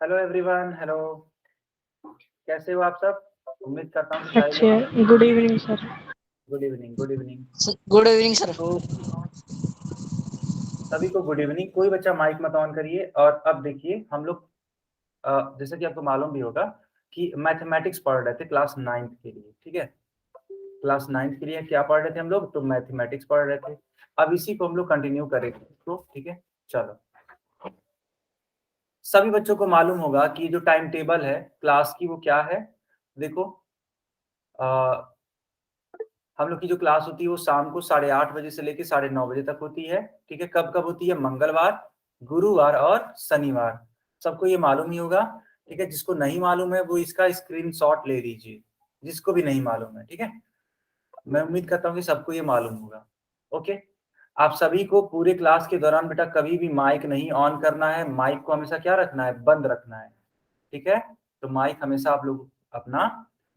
Hello everyone, hello. कैसे हो आप सब? उम्मीद करता हूँ कि सारे अच्छे लोग। Good evening sir. Good evening, good evening. Good evening sir. तो सभी को गुड इवनिंग। कोई बच्चा माइक मत ऑन करिए। और अब देखिए हम लोग जैसे कि आपको मालूम भी होगा कि मैथमेटिक्स पढ़ रहे थे क्लास 9th के लिए। ठीक है, क्लास 9th के लिए क्या पढ़ रहे थे हम लोग? तो मैथमेटिक्स पढ़ रहे थे। अब इसी को हम लोग कंटिन्यू करेंगे। तो ठीक है, चलो। सभी बच्चों को मालूम होगा कि जो टाइम टेबल है क्लास की वो क्या है। देखो, हम लोग की जो क्लास होती है वो शाम को 8:30 बजे से लेकर 9:30 बजे तक होती है। ठीक है, कब कब होती है? मंगलवार, गुरुवार और शनिवार। सबको ये मालूम ही होगा। ठीक है, जिसको नहीं मालूम है वो इसका स्क्रीनशॉट ले लीजिए, जिसको भी नहीं मालूम है। ठीक है, मैं उम्मीद करता हूँ कि सबको ये मालूम होगा। ओके, आप सभी को पूरे क्लास के दौरान बेटा कभी भी माइक नहीं ऑन करना है। माइक को हमेशा क्या रखना है? बंद रखना है। ठीक है, तो माइक हमेशा आप लोग अपना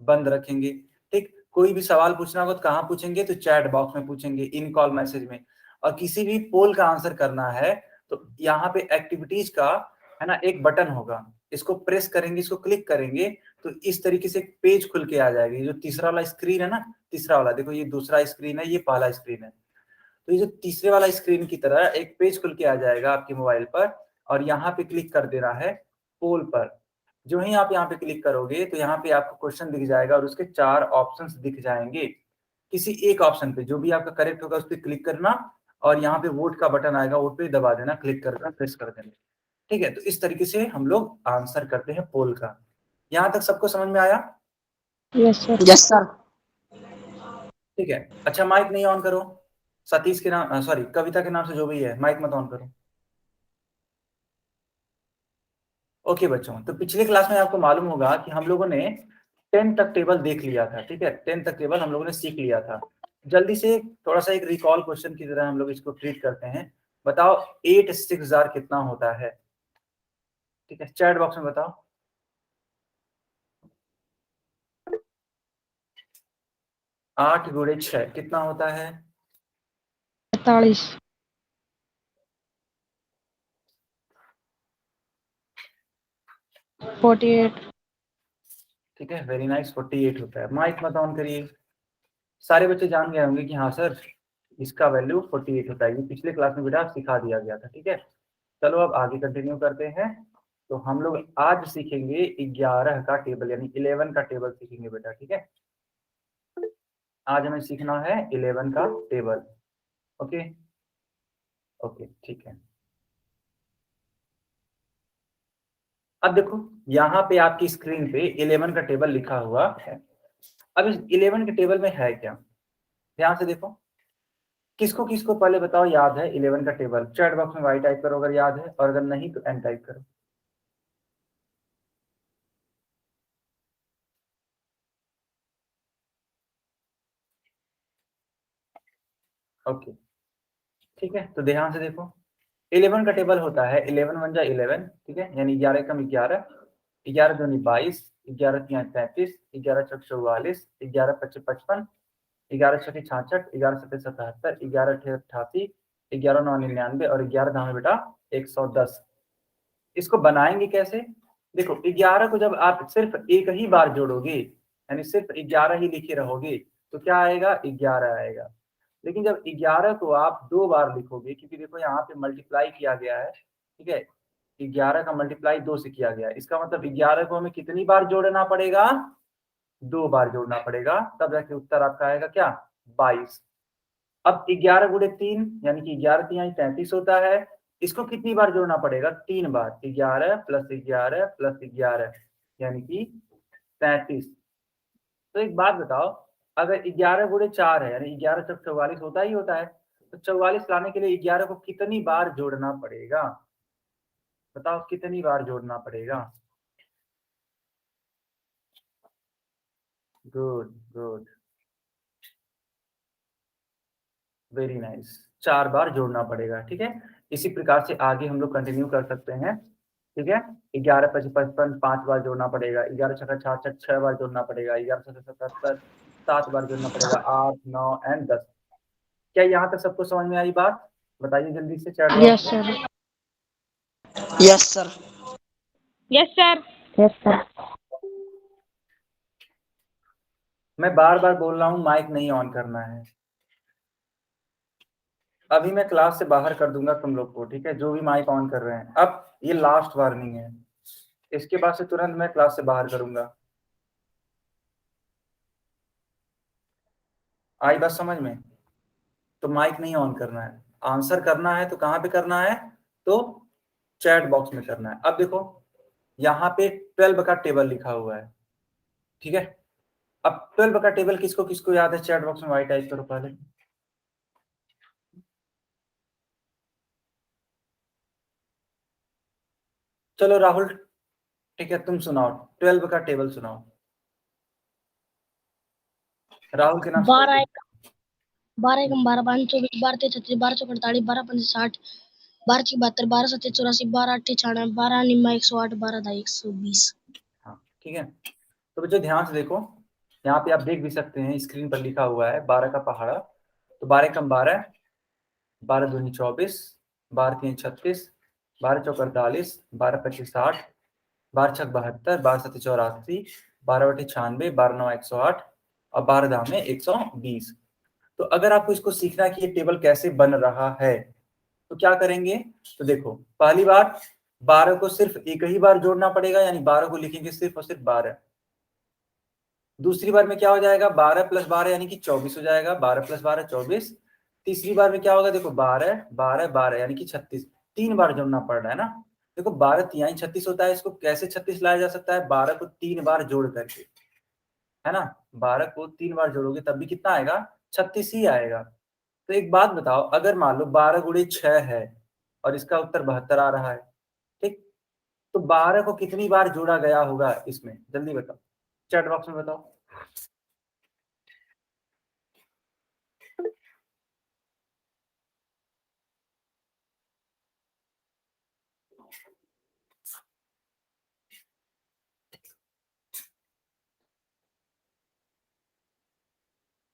बंद रखेंगे। ठीक, कोई भी सवाल पूछना होगा तो कहाँ पूछेंगे? तो चैट बॉक्स में पूछेंगे, इन कॉल मैसेज में। और किसी भी पोल का आंसर करना है तो यहाँ पे एक्टिविटीज का है ना एक बटन होगा, इसको प्रेस करेंगे, इसको क्लिक करेंगे तो इस तरीके से एक पेज खुल के आ जाएगी। जो तीसरा वाला स्क्रीन है ना, तीसरा वाला देखो, ये दूसरा स्क्रीन है, ये पहला स्क्रीन है। तो ये जो तीसरे वाला स्क्रीन की तरह एक पेज खुल के आ जाएगा आपके मोबाइल पर। और यहाँ पे क्लिक कर देना है पोल पर। जो ही आप यहाँ पे क्लिक करोगे तो यहाँ पे आपको क्वेश्चन दिख जाएगा और उसके 4 ऑप्शंस दिख जाएंगे। किसी एक ऑप्शन पे जो भी आपका करेक्ट होगा उस पर क्लिक करना और यहाँ पे वोट का बटन आएगा, वोट पे दबा देना, क्लिक कर देना, प्रेस कर देना। ठीक है, तो इस तरीके से हम लोग आंसर करते हैं पोल का। यहाँ तक सबको समझ में आया? Yes sir. Yes sir. ठीक है, अच्छा माइक नहीं ऑन करो। सतीश के नाम, सॉरी, कविता के नाम से जो भी है, माइक मत ऑन करो। ओके बच्चों, तो पिछले क्लास में आपको मालूम होगा कि हम लोगों ने 10 तक टेबल देख लिया था। ठीक है, 10 तक टेबल हम लोगों ने सीख लिया था। जल्दी से थोड़ा सा एक रिकॉल क्वेश्चन की तरह हम लोग इसको ट्रीट करते हैं। बताओ 8 6 जार कितना होता है? ठीक है, चैट बॉक्स में बताओ। 8 गुणे 6 कितना होता है? 45। 48। ठीक है, वेरी नाइस, 48 होता है। माइक मत ऑन करिए। सारे बच्चे जान गए होंगे कि हाँ सर, इसका वैल्यू 48 होता है। ये पिछले क्लास में बेटा सिखा दिया गया था। ठीक है, चलो अब आगे कंटिन्यू करते हैं। तो हम लोग आज सीखेंगे 11 का टेबल, यानी 11 का टेबल सीखेंगे बेटा। ठीक है, आज हमें सीखना है 11 का टेबल। ओके ओके, ठीक है। अब देखो यहाँ पे आपकी स्क्रीन पे 11 का टेबल लिखा हुआ है। अब इस 11 के टेबल में है क्या? ध्यान से देखो, किसको किसको पहले बताओ याद है 11 का टेबल? चैट बॉक्स में वाई टाइप करो अगर याद है, और अगर नहीं तो एन टाइप करो। ओके, ठीक है, तो ध्यान से देखो 11 का टेबल होता है 11 वन जा 11। ठीक है, यानी 11 कम 11, 11 दूनी 22, 11 तिया 33, 11 चौक 44, 11 पच्चीस 55, 11 छठी 66, 11 सत्ते 77, 11 अठे 88, 11 नौ 99 और 11 दाम बेटा 110। इसको बनाएंगे कैसे? देखो 11 को जब आप सिर्फ एक ही बार जोड़ोगे, यानी सिर्फ 11 ही लिखे रहोगे तो क्या आएगा? 11 आएगा। लेकिन जब 11 को आप 2 बार लिखोगे, क्योंकि देखो यहाँ पे मल्टीप्लाई किया गया है। ठीक है, 11 का मल्टीप्लाई 2 से किया गया है, इसका मतलब 11 को हमें कितनी बार जोड़ना पड़ेगा? 2 बार जोड़ना पड़ेगा, तब जाके उत्तर आपका आएगा क्या? 22। अब 11 गुणे 3 यानी कि 11 तिहाई 33 होता है। इसको कितनी बार जोड़ना पड़ेगा? 3 बार। 11 प्लस 11 प्लस 11 यानी कि 33। तो एक बात बताओ, अगर 11 गुणे 4 है यानी 11 तक 44 होता ही होता है, तो 44 लाने के लिए 11 को कितनी बार जोड़ना पड़ेगा? बताओ कितनी बार जोड़ना पड़ेगा? गुड गुड, वेरी नाइस, 4 बार जोड़ना पड़ेगा। ठीक है, इसी प्रकार से आगे हम लोग कंटिन्यू कर सकते हैं। ठीक है, 11 पच्चीस 55 5 बार जोड़ना पड़ेगा, 11 छक्का 66 6 बार जोड़ना पड़ेगा, 11 सत्तर 77 7 बार जोड़ना पड़ेगा, 8 9 एंड 10। क्या यहाँ तक सबको समझ में आई बात? बताइए जल्दी से चैट बॉक्स यस में। Sir. Yes sir. Yes sir. Yes sir. मैं बार बार बोल रहा हूँ माइक नहीं ऑन करना है। अभी मैं क्लास से बाहर कर दूंगा तुम लोग को, ठीक है, जो भी माइक ऑन कर रहे हैं। अब ये लास्ट वार्निंग है, इसके बाद से तुरंत मैं क्लास से बाहर करूंगा। आई बात समझ में? तो माइक नहीं ऑन करना है। आंसर करना है तो कहाँ पे करना है? तो चैट बॉक्स में करना है। अब देखो यहाँ पे 12 का टेबल लिखा हुआ है, ठीक है। अब 12 का टेबल किसको किसको याद है? चैट बॉक्स में वाई टाइप करो पहले। चलो राहुल, ठीक है, तुम सुनाओ 12 का टेबल सुनाओ। राहुल के नाम से। 12 एकम 12 5 24 12 23 36 12 चौक 48 12 5 60 12 6 72 12 7 84 12 8 96 12 9 108 12 10 120। हाँ ठीक है, तो बच्चों ध्यान से देखो, यहाँ पे आप देख भी सकते हैं स्क्रीन पर लिखा हुआ है 12 का पहाड़ा। तो 12 एकम 12, 12 दूनी 24, 12 तीन 36, 12 चौक 48, 12 पच्चीस 60, 12 छक 72, 12 सत्ती 84, 12 बटे 96, 12 9 108 और 12 दाम में 120। तो अगर आपको इसको सीखना है कि ये टेबल कैसे बन रहा है तो क्या करेंगे? तो देखो पहली बार 12 को सिर्फ एक ही बार जोड़ना पड़ेगा, यानी 12 को लिखेंगे सिर्फ और सिर्फ 12। दूसरी बार में क्या हो जाएगा? 12 प्लस 12 यानी कि 24 हो जाएगा। 12 प्लस 12 24। तीसरी बार में क्या होगा? देखो 12 12 12 यानी कि 36। 3 बार जोड़ना पड़ रहा है ना। देखो 12 तिहाई 36 होता है, इसको कैसे 36 लाया जा सकता है? 12 को 3 बार जोड़ करके, है ना। 12 को 3 बार जोड़ोगे तब भी कितना आएगा? 36 ही आएगा। तो एक बात बताओ, अगर मान लो 12 गुणे 6 है और इसका उत्तर 72 आ रहा है, ठीक, तो 12 को कितनी बार जोड़ा गया होगा इसमें? जल्दी बताओ, चैट बॉक्स में बताओ।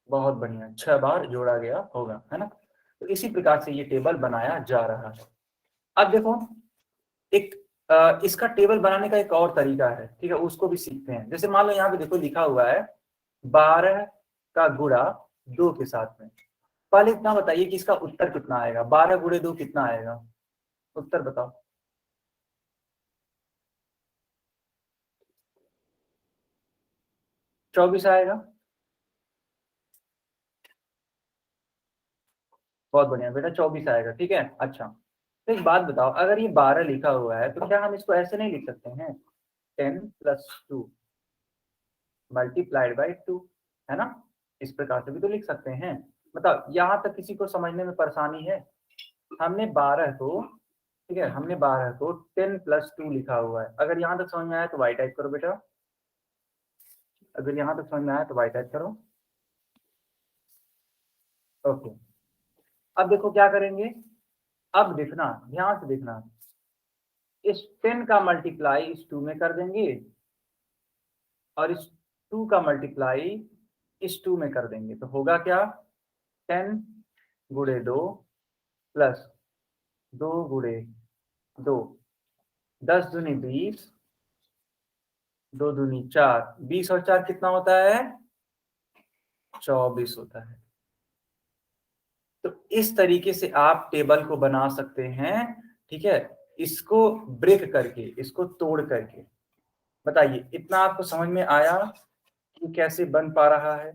बहुत बढ़िया, 6 बार जोड़ा गया होगा, है ना। तो इसी प्रकार से ये टेबल बनाया जा रहा है। अब देखो एक इसका टेबल बनाने का एक और तरीका है, ठीक है, उसको भी सीखते हैं। जैसे मान लो यहाँ पे देखो लिखा हुआ है 12 का गुणा 2 के साथ में। पहले इतना बताइए कि इसका उत्तर कितना आएगा? 12 गुणे 2 कितना आएगा? उत्तर बताओ। 24 आएगा। बहुत बढ़िया बेटा, 24 आएगा, ठीक है। अच्छा, तो एक बात बताओ, अगर ये 12 लिखा हुआ है तो क्या हम इसको ऐसे नहीं लिख सकते हैं? 10 प्लस 2 मल्टीप्लाइड बाई 2, है ना। इस प्रकार से भी तो लिख सकते हैं। मतलब यहाँ तक किसी को समझने में परेशानी है? हमने 12 को, ठीक है, हमने 12 को 10 प्लस 2 लिखा हुआ है। अगर यहाँ तक समझ में आया तो वाई टाइप करो बेटा। अगर यहाँ तक समझ में आया तो वाई टाइप करो। ओके, अब देखो क्या करेंगे। अब देखना, ध्यान से देखना, इस 10 का मल्टीप्लाई इस 2 में कर देंगे और इस 2 का मल्टीप्लाई इस 2 में कर देंगे, तो होगा क्या? 10 गुणे 2 प्लस 2 गुणे 2, 10 दूनी 20, 2 दूनी 4, 20 और 4 कितना होता है? 24 होता है। तो इस तरीके से आप टेबल को बना सकते हैं, ठीक है, इसको ब्रेक करके, इसको तोड़ करके। बताइए इतना आपको समझ में आया कि कैसे बन पा रहा है?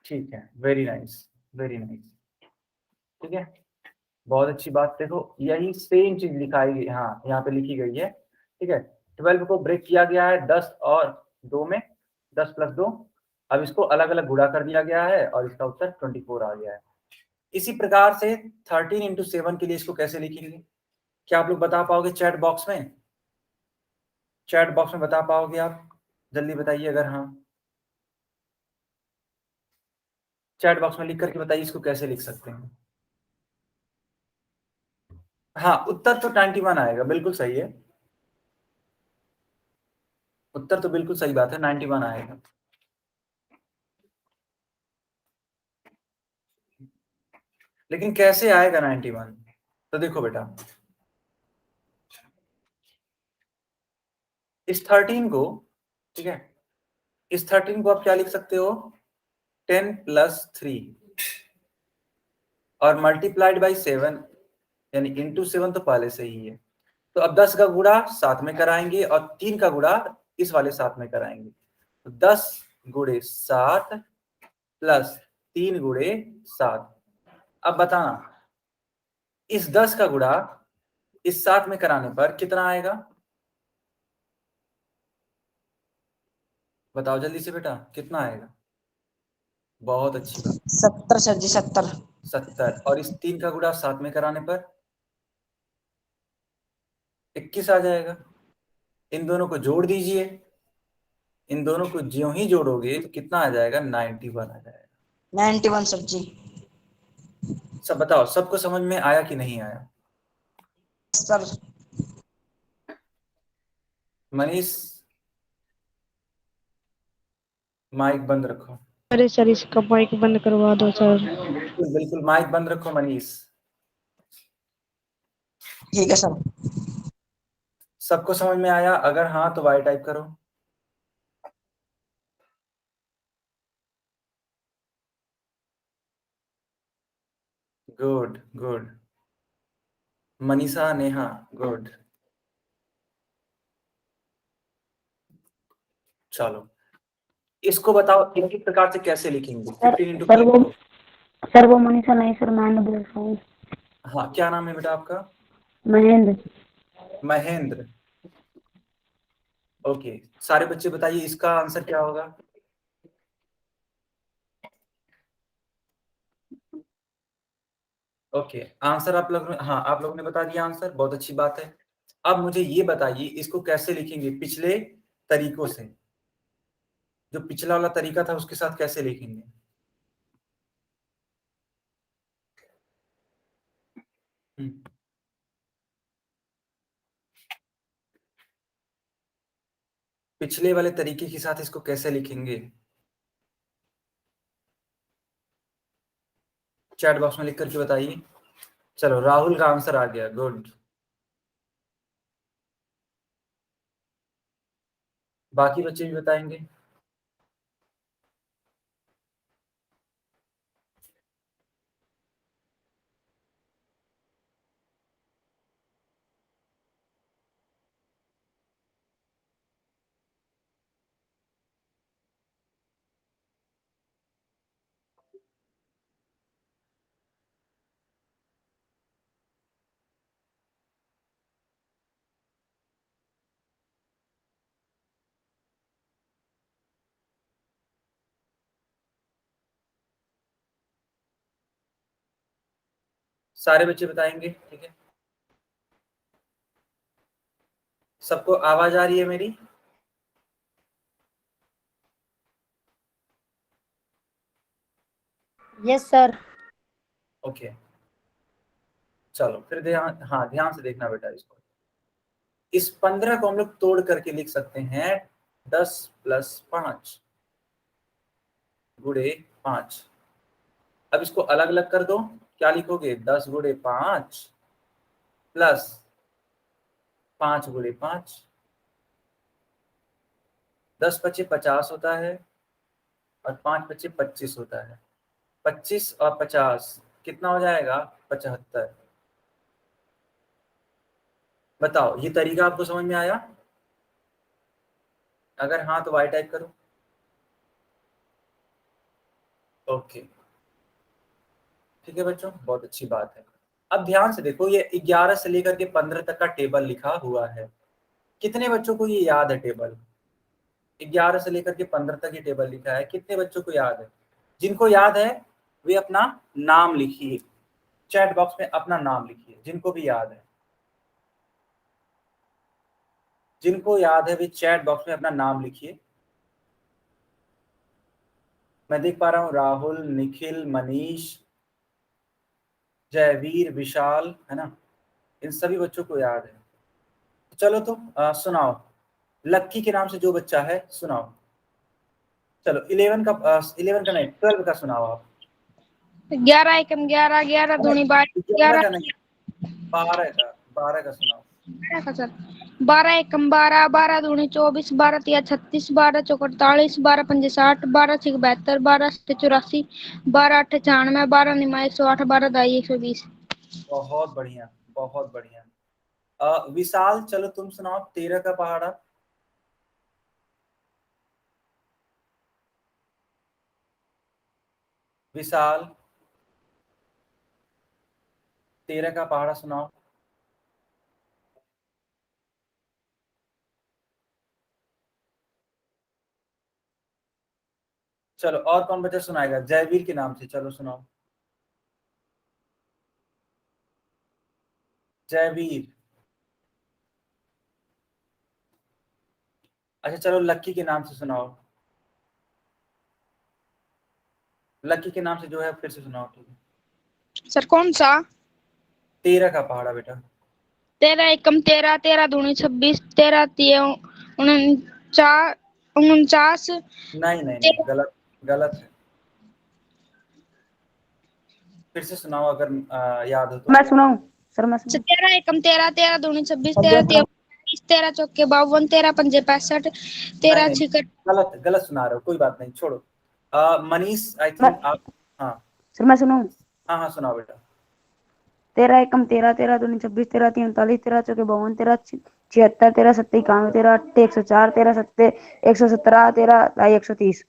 ठीक है, वेरी नाइस, वेरी नाइस, ठीक है, बहुत अच्छी बात। देखो यही सेम चीज लिखाई गई, हाँ यहाँ पे लिखी गई है, ठीक है। 12 को ब्रेक किया गया है 10 और 2 में, 10 प्लस 2। अब इसको अलग अलग गुणा कर दिया गया है और इसका उत्तर 24 आ गया है। इसी प्रकार से 13 इंटू 7 के लिए इसको कैसे लिखेंगे? क्या आप लोग बता पाओगे चैट बॉक्स में? चैट बॉक्स में बता पाओगे आप? जल्दी बताइए अगर हाँ, चैट बॉक्स में लिख करके बताइए इसको कैसे लिख सकते हैं। हाँ उत्तर तो 21 आएगा, बिल्कुल सही है। उत्तर तो बिल्कुल सही बात है, 91 आएगा। लेकिन कैसे आएगा 91? तो देखो बेटा, इस 13 को, ठीक है, इस 13 को आप क्या लिख सकते हो, 10+3 और मल्टीप्लाइड बाई 7, यानी इंटू 7 तो पहले से ही है। तो अब 10 का गुणा 7 में कराएंगे और 3 का गुणा इस वाले 7 में कराएंगे। तो 10 गुणे 7 प्लस 3 गुणे 7। अब बताना, इस 10 का गुणा इस 7 में कराने पर कितना आएगा? बताओ जल्दी से बेटा, कितना आएगा? बहुत अच्छी बात, 70 सर जी, 70। 70। और इस 3 का गुणा 7 में कराने पर 21 आ जाएगा। इन दोनों को जोड़ दीजिए, इन दोनों को ज्यों ही जोड़ोगे तो कितना आ जाएगा? 91 आ जाएगा। 91 सर जी। सब बताओ, सबको समझ में आया कि नहीं आया? सर मनीष, माइक बंद रखो। अरे सर इसका माइक बंद करवा दो सर। बिल्कुल बिल्कुल, माइक बंद रखो मनीष। ठीक है सर। सबको समझ में आया? अगर हाँ तो वाई टाइप करो। Good good. Manisha, Neha, good. चलो, इसको बताओ एक प्रकार से कैसे लिखेंगे? 15 इंटू सर वो मनीषा नहीं सर, मैं बोल रहा हूँ। हाँ, क्या नाम है बेटा आपका? महेंद्र। महेंद्र। ओके, सारे बच्चे बताइए इसका आंसर क्या होगा? ओके, आंसर आप लोग, हाँ आप लोगों ने बता दिया आंसर, बहुत अच्छी बात है। अब मुझे ये बताइए इसको कैसे लिखेंगे पिछले तरीकों से? जो पिछला वाला तरीका था उसके साथ कैसे लिखेंगे? पिछले वाले तरीके के साथ इसको कैसे लिखेंगे? चैट बॉक्स में लिख करके बताइए। चलो, राहुल का आंसर आ गया, गुड। बाकी बच्चे भी बताएंगे। सारे बच्चे बताएंगे, ठीक है? सबको आवाज आ रही है मेरी? Yes sir. ओके, चलो फिर ध्यान, हाँ ध्यान से देखना बेटा इसको। इस 15 को हम लोग तोड़ करके लिख सकते हैं 10+5 गुणे 5। अब इसको अलग अलग कर दो, क्या लिखोगे? 10 गुणे 5 प्लस 5 गुणे 5। 10 पचे 50 होता है और 5 पचे 25 होता है। 25 और 50 कितना हो जाएगा? 75। बताओ, ये तरीका आपको समझ में आया? अगर हाँ तो वाई टाइप करो। ओके, ठीक है बच्चों, बहुत अच्छी बात है। अब ध्यान से देखो, ये 11 से लेकर के 15 तक का टेबल लिखा हुआ है। कितने बच्चों को ये याद है टेबल? 11 से लेकर के 15 तक ये टेबल लिखा है, कितने बच्चों को याद है? जिनको याद है वे अपना नाम लिखिए, चैट बॉक्स में अपना नाम लिखिए, जिनको भी याद है। जिनको याद है वे चैट बॉक्स में अपना नाम लिखिए। मैं देख पा रहा हूँ राहुल, निखिल, मनीष, जयवीर, विशाल, है ना? इन सभी बच्चों को याद है। चलो तो सुनाओ, लक्की के नाम से जो बच्चा है सुनाओ। चलो 11 का नहीं 12 का सुनाओ आप। 11 एकम 11, 11 दूनी 12, 11 का 11 नहीं 12 का सुनाओ। का सर 12 एकम 12, 12 दूनी 24, 12 तिया 36, 12 चौक 48, 12 पंजे 60, 12 छक 72, 12 सत्ते 84, 12 अट्ठे 96, 12 निमा 108, 12 दाई 120। बहुत बढ़िया बहुत बढ़िया। विशाल चलो तुम सुनाओ 13 का पहाड़ा। विशाल 13 का पहाड़ा सुनाओ। चलो और कौन बच्चा सुनाएगा जयवीर के नाम से, चलो सुनाओ। जयवीर। अच्छा चलो लक्की के नाम से सुनाओ। लक्की के नाम से जो है फिर से सुनाओ, ठीक है। सर कौन सा? 13 का पहाड़ा बेटा। 13 एकम 13, 13 दूनी 26, 13 तिया 49, 49, नहीं नहीं नहीं गलत गलत है, फिर से सुनाओ अगर याद हो तो। मैं सुनाऊं? सर मैं सुनाऊं? 13 एकम 13, 13 दूनी 26, अब 13 देख तिया लो। 13 चौके 52, 13 पंजे 65, नहीं 13 नहीं छिकट। गलत गलत सुना रहे हो, कोई बात नहीं छोड़ो। मनीष आई मैं थिंक आप। हाँ सर मैं सुनाऊं? हाँ हाँ सुनाओ बेटा। 13 एकम 13, 13 दूनी 26, 13 तीन 39, 13 चौके 52, 13 76, 13 सत्ते 91, 13 अट्ठे 104, 13 सत्ते 117, 13 ढाई 130।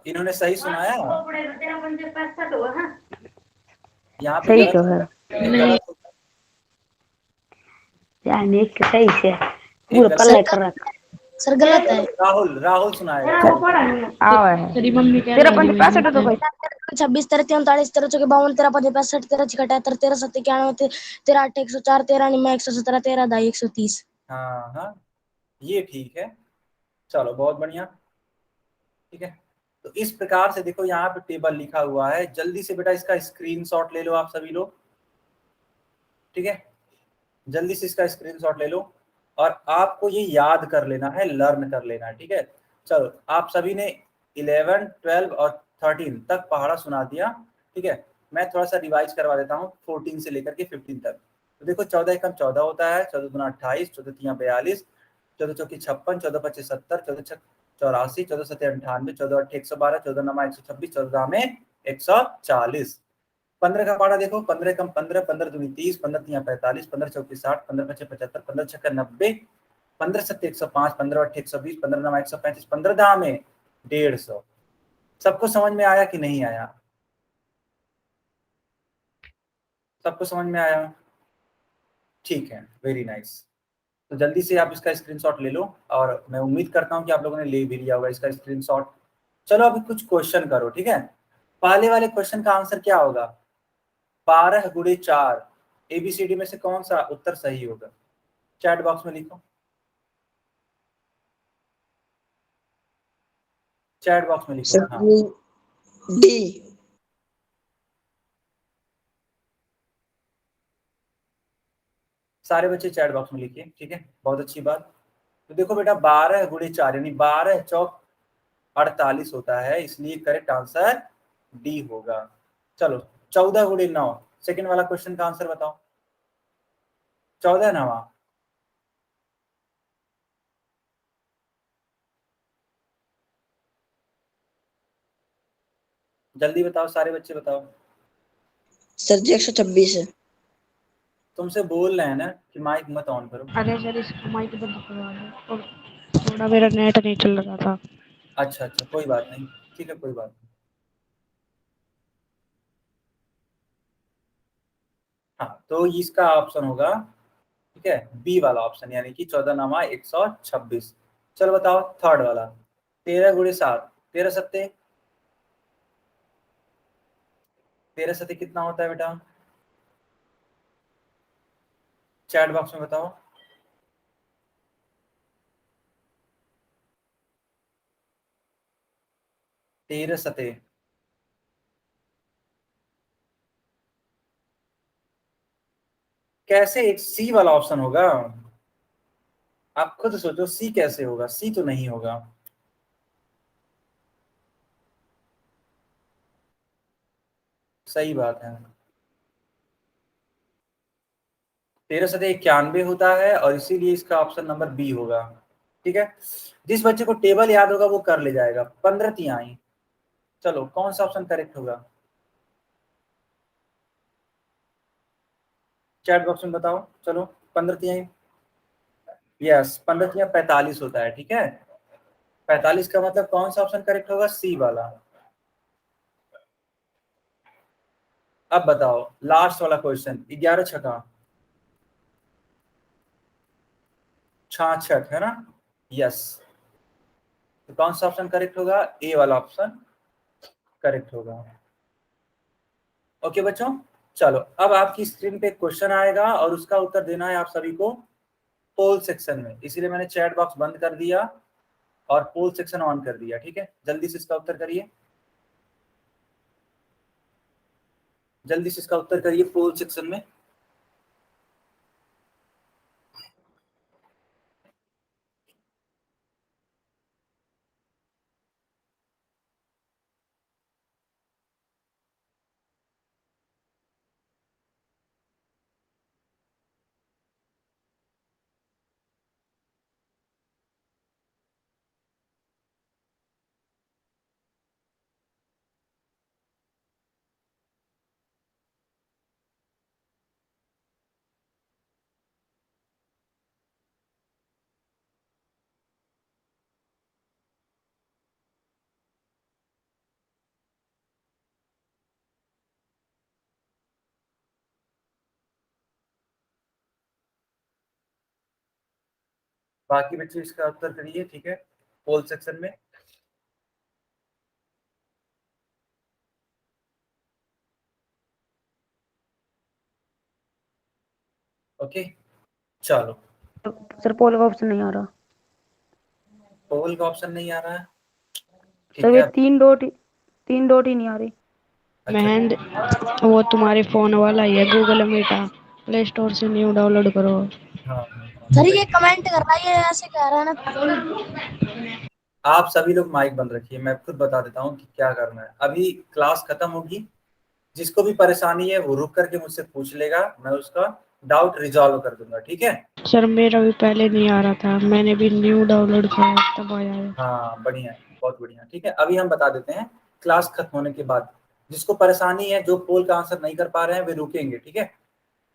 इन्होंने सही सुनाया। यहाँ पे सही गलत तो हो है गया, एक गलत हो गया, यार एक सही से एक पूरा गलत। पल्ला कर रखा। सर गलत है। चलो राहुल राहुल सुनाएगा चलो। आओ है तेरी मम्मी कह तेरा रही है 65 तो कोई 26, 13 39, 13 चौके 52, 13 पंजे 65, 13 छिक 78, 13 सत्ते 91, 13 अट्ठे 104, 13 निमा 117, 13 दाई 130। हाँ हाँ ये ठीक है, चलो बहुत बढ़िया। ठीक है, तो इस प्रकार से देखो यहाँ पे टेबल लिखा हुआ है, जल्दी से बेटा इसका स्क्रीनशॉट ले लो आप सभी लोग। ठीक है, जल्दी से इसका स्क्रीनशॉट ले लो और आपको ये याद कर लेना है, लर्न कर लेना है। ठीक है, चलो आप सभी ने 11, 12 और 13 तक पहाड़ा सुना दिया। ठीक है, मैं थोड़ा सा रिवाइज करवा देता हूँ 14 से लेकर के 15 तक। तो देखो 14 एकम 14 होता है, 14 दूना 28, 14 तिया 42, 14 चौकी 56, 14 पच्चीस 70, 14 छक 84, 14 सत्ते 98, 14 अट्ठे 112, 14 नमा 126, 14 में 140। 15 का पारा देखो, 15 कम 15, 15 दूनी 30, 15 तिया 45, 15 चौकी 60, 15 पचे 75, 15 छक्का 90, 15 सत्ते 105, 15 अट्ठे 120, 15 नमा 135, 15 दाम में 150। सबको समझ में आया कि नहीं आया? सबको समझ में आया? ठीक है, वेरी नाइस। तो जल्दी से आप इसका स्क्रीनशॉट ले लो और मैं उम्मीद करता हूं कि आप लोगों ने ले भी लिया होगा इसका स्क्रीनशॉट। चलो अभी कुछ क्वेश्चन करो। ठीक है, पहले वाले क्वेश्चन का आंसर क्या होगा? 12 गुणे 4 एबीसीडी में से कौन सा उत्तर सही होगा? चैट बॉक्स में लिखो, चैट बॉक्स में लिखो। सर हाँ जी डी। सारे बच्चे चैट बॉक्स में लिखिए। ठीक है, बहुत अच्छी बात। तो देखो बेटा 12 गुणे 4 यानी 12 चौक 48 होता है, इसलिए करेक्ट आंसर डी होगा। चलो 14 गुणे 9 सेकेंड वाला क्वेश्चन का आंसर बताओ। 14 नवा, जल्दी बताओ सारे बच्चे बताओ। सर जी 126 है। तुमसे बोल रहे हैं ना कि माइक मत ऑन करो। अरे सर इसको माइक बंद करवा दो, और थोड़ा मेरा नेट नहीं चल रहा था। अच्छा अच्छा कोई बात नहीं, ठीक है कोई बात नहीं। हाँ तो इसका ऑप्शन होगा, ठीक है, बी वाला ऑप्शन यानी कि 14 नामा 126। चलो बताओ थर्ड वाला, 13 गुणे 7, 13 सत्ते, 13 सत्ते कितना होता है बेटा? चैट बॉक्स में बताओ। 13 सत्ते कैसे एक सी वाला ऑप्शन होगा? आप खुद सोचो, सी कैसे होगा? सी तो नहीं होगा। सही बात है। 1391 होता है और इसीलिए इसका ऑप्शन नंबर बी होगा। ठीक है, जिस बच्चे को टेबल याद होगा वो कर ले जाएगा। 15 तिहाई। चलो कौन सा ऑप्शन करेक्ट होगा? चैट बॉक्स में बताओ। चलो 15 तिहाई। यस, 15 तिहाई 45 होता है। ठीक है, 45 का मतलब कौन सा ऑप्शन करेक्ट होगा? सी वाला। अब बताओ लास्ट वाला क्वेश्चन, 11 छका 66 है ना? यस, तो कौन सा ऑप्शन करेक्ट होगा? ए वाला ऑप्शन करेक्ट होगा। ओके बच्चों, चलो अब आपकी स्क्रीन पे क्वेश्चन आएगा और उसका उत्तर देना है आप सभी को पोल सेक्शन में। इसीलिए मैंने चैट बॉक्स बंद कर दिया और पोल सेक्शन ऑन कर दिया। ठीक है, जल्दी से इसका उत्तर करिए, जल्दी से इसका उत्तर करिए पोल सेक्शन में। बाकी बच्चे इसका उत्तर करिए। ठीक है, पोल सेक्शन में। ओके, चलो। सर पोल का ऑप्शन नहीं आ रहा। पोल का ऑप्शन नहीं आ रहा है? ठीक सर ये है। तीन डॉट ही नहीं आ रही। अच्छा, महेंद्र वो तुम्हारे फोन वाला ही है, गूगल मीटा, प्ले स्टोर से न्यू डाउनलोड करो। हाँ हाँ हाँ, सर सही। ये कमेंट कर रहा है, ये ऐसे कह रहा है ना। आप सभी लोग माइक बंद रखिए, मैं खुद बता देता हूँ कि क्या करना है। अभी क्लास खत्म होगी, जिसको भी परेशानी है वो रुक करके मुझसे पूछ लेगा, मैं उसका डाउट रिजॉल्व कर दूंगा। ठीक है? सर मेरा भी पहले नहीं आ रहा था, मैंने भी न्यू डाउनलोड किया तब आया है। हाँ बढ़िया, बहुत बढ़िया। ठीक है, अभी हम बता देते हैं क्लास खत्म होने के बाद। जिसको परेशानी है, जो पोल का आंसर नहीं कर पा रहे हैं, वे रुकेंगे। ठीक है?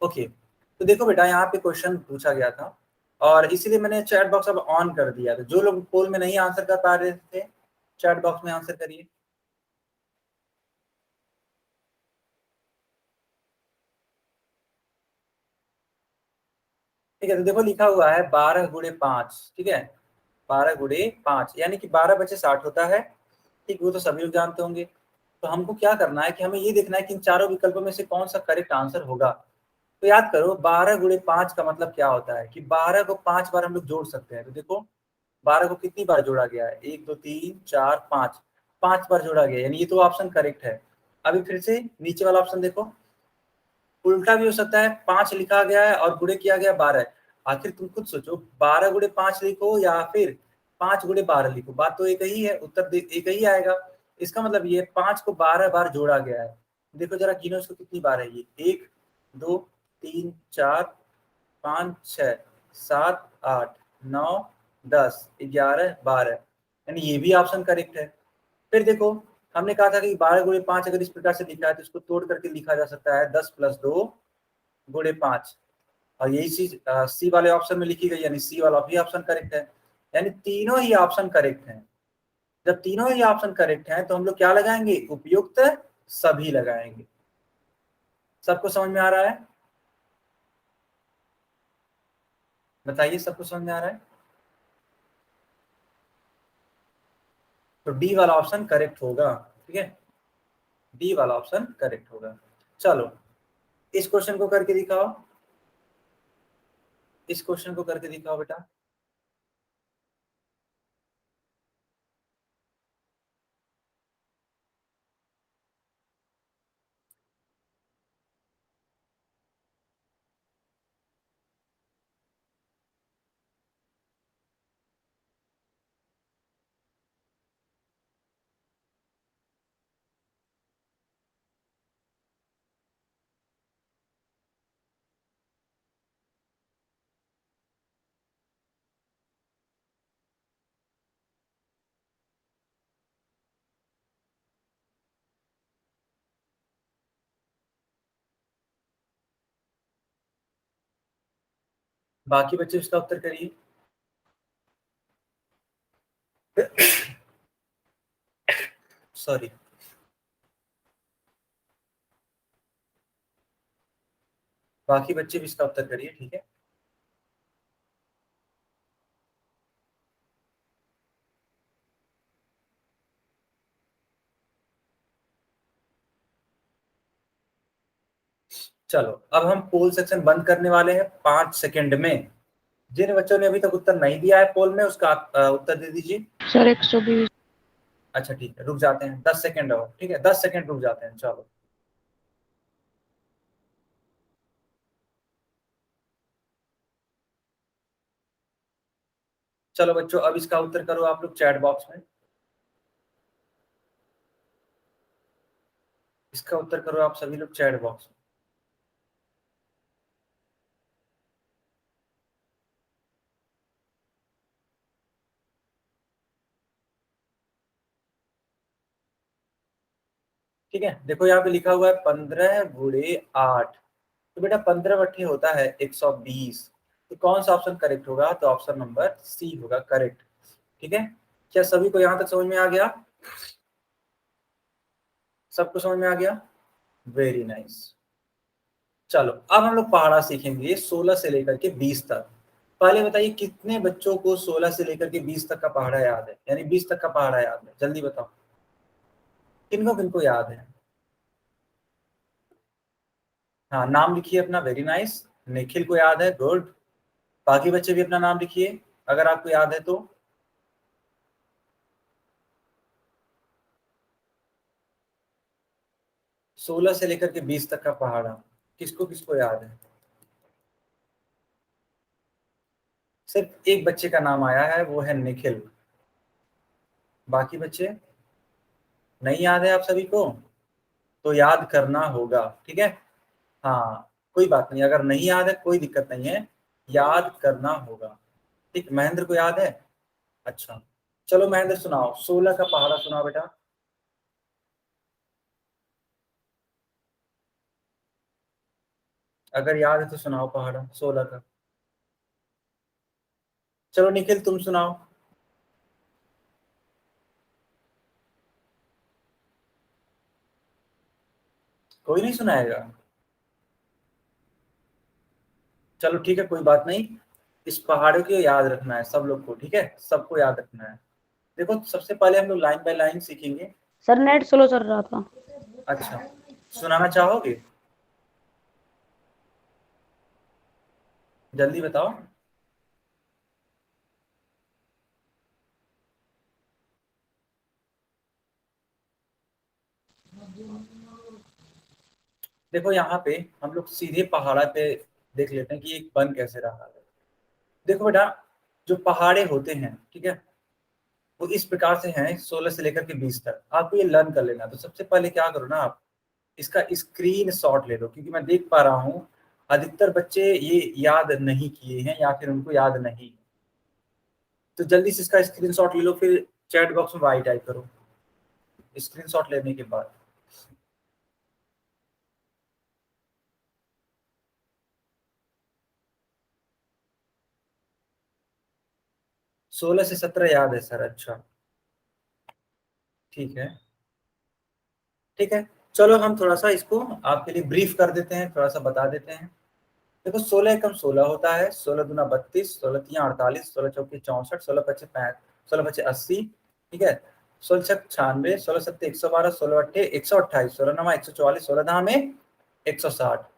ओके, तो देखो बेटा, यहाँ पे क्वेश्चन पूछा गया था और इसीलिए मैंने चैट बॉक्स अब ऑन कर दिया। तो जो लोग पोल में नहीं आंसर कर पा रहे थे, चैट बॉक्स में आंसर करिए। ठीक है, तो देखो लिखा हुआ है 12 × 5। ठीक है, 12 × 5 यानी कि 12 बचे 60 होता है। ठीक, वो तो सभी लोग जानते होंगे। तो हमको क्या करना है कि हमें ये देखना है कि इन चारों विकल्पों में से कौन सा करेक्ट आंसर होगा। तो याद करो, 12 × 5 का मतलब क्या होता है कि 12 को 5 बार हम लोग जोड़ सकते हैं। तो देखो 12 को कितनी बार जोड़ा गया है? 1 2 3 4 5, 5 बार जोड़ा गया, यानी ये तो ऑप्शन करेक्ट है। अभी फिर से नीचे वाला ऑप्शन देखो, उल्टा भी हो सकता है। 5 लिखा गया है और गुणे किया गया 12। आखिर तुम खुद सोचो, 12 × 5 लिखो या फिर 5 × 12 लिखो, बात तो एक ही है, उत्तर एक ही आएगा। इसका मतलब ये 5 को 12 बार जोड़ा गया है। देखो जरा गिनो इसको, कितनी बार है ये? 1 2 3 4 5 6 7 8 9 10 11 12, यानी ये भी ऑप्शन करेक्ट है। फिर देखो, हमने कहा था कि 12 × 5 अगर इस प्रकार से लिखा है तो इसको तोड़ करके लिखा जा सकता है 10 + 2 × 5, और यही चीज सी वाले ऑप्शन में लिखी गई, यानी सी वाला भी ऑप्शन करेक्ट है। यानी तीनों ही ऑप्शन करेक्ट हैं। जब तीनों ही ऑप्शन करेक्ट हैं तो हम लोग क्या लगाएंगे? उपयुक्त सभी लगाएंगे। सबको समझ में आ रहा है? बताइए, सबको समझ में आ रहा है? तो डी वाला ऑप्शन करेक्ट होगा। ठीक है, डी वाला ऑप्शन करेक्ट होगा। चलो इस क्वेश्चन को करके दिखाओ, इस क्वेश्चन को करके दिखाओ बेटा। बाकी बच्चे इसका उत्तर करिए। सॉरी, बाकी बच्चे भी इसका उत्तर करिए, ठीक है। चलो अब हम पोल सेक्शन बंद करने वाले हैं 5 सेकंड में। जिन बच्चों ने अभी तक उत्तर नहीं दिया है पोल में, उसका उत्तर दे दीजिए। सर 120। अच्छा ठीक है, रुक जाते हैं 10 सेकंड और, ठीक है 10 सेकंड रुक जाते हैं। चलो चलो बच्चों, अब इसका उत्तर करो आप लोग चैट बॉक्स में। इसका उत्तर करो आप सभी लोग चैट बॉक्स में। ठीक है, देखो यहाँ पे लिखा हुआ है 15 गुणे 8, तो बेटा 15 बट्टे होता है 120। तो कौन सा ऑप्शन करेक्ट होगा? तो ऑप्शन नंबर सी होगा करेक्ट। ठीक है, क्या सभी को यहाँ तक समझ में आ गया? सबको समझ में आ गया? Very nice. चलो अब हम लोग पहाड़ा सीखेंगे 16 से लेकर के 20 तक। पहले बताइए कितने बच्चों को 16 से लेकर के 20 तक का पहाड़ा याद है, यानी 20 तक का पहाड़ा याद है? जल्दी बताओ, किनको किनको याद है? हाँ नाम लिखिए अपना, वेरी नाइस। निखिल को याद है, गुड। बाकी बच्चे भी अपना नाम लिखिए अगर आपको याद है तो। सोलह से लेकर के 20 तक का पहाड़ा किसको किसको याद है? सिर्फ एक बच्चे का नाम आया है, वो है निखिल। बाकी बच्चे नहीं याद है आप सभी को? तो याद करना होगा, ठीक है। हाँ कोई बात नहीं, अगर नहीं याद है कोई दिक्कत नहीं है, याद करना होगा। ठीक, महेंद्र को याद है? अच्छा चलो महेंद्र सुनाओ, 16 का पहाड़ा सुनाओ बेटा। अगर याद है तो सुनाओ पहाड़ा 16 का। चलो निखिल तुम सुनाओ। कोई नहीं सुनाएगा? चलो ठीक है, कोई बात नहीं। इस पहाड़ों को याद रखना है सब लोग को, ठीक है, सबको याद रखना है। देखो सबसे पहले हम लोग लाइन बाय लाइन सीखेंगे। सर नेट स्लो चल रहा था। अच्छा, सुनाना चाहोगे? जल्दी बताओ। देखो यहाँ पे हम लोग सीधे पहाड़ा पे देख लेते हैं कि एक बन कैसे रहा है। देखो बेटा, जो पहाड़े होते हैं, ठीक है, वो इस प्रकार से हैं 16 से लेकर के 20 तक। आपको ये लर्न कर लेना। तो सबसे पहले क्या करो ना, आप इसका स्क्रीन शॉट ले लो, क्योंकि मैं देख पा रहा हूँ अधिकतर बच्चे ये याद नहीं किए हैं या फिर उनको याद नहीं। तो जल्दी से इसका स्क्रीन शॉट ले लो, फिर चैट बॉक्स में वाई टाइप करो स्क्रीन शॉट लेने के बाद। सोलह से 17 याद है सर? अच्छा ठीक है, ठीक है। चलो हम थोड़ा सा इसको आपके लिए ब्रीफ कर देते हैं, थोड़ा सा बता देते हैं। देखो 16 एकम 16 होता है, 16 दूना 32, 16 तिया 48, 16 चौके 64, 16 पचे 80, ठीक है, 16 छक 96, 16 सत्ते 112, 16 अट्ठे 128, 16 नमा 144, 16 दहा में 160।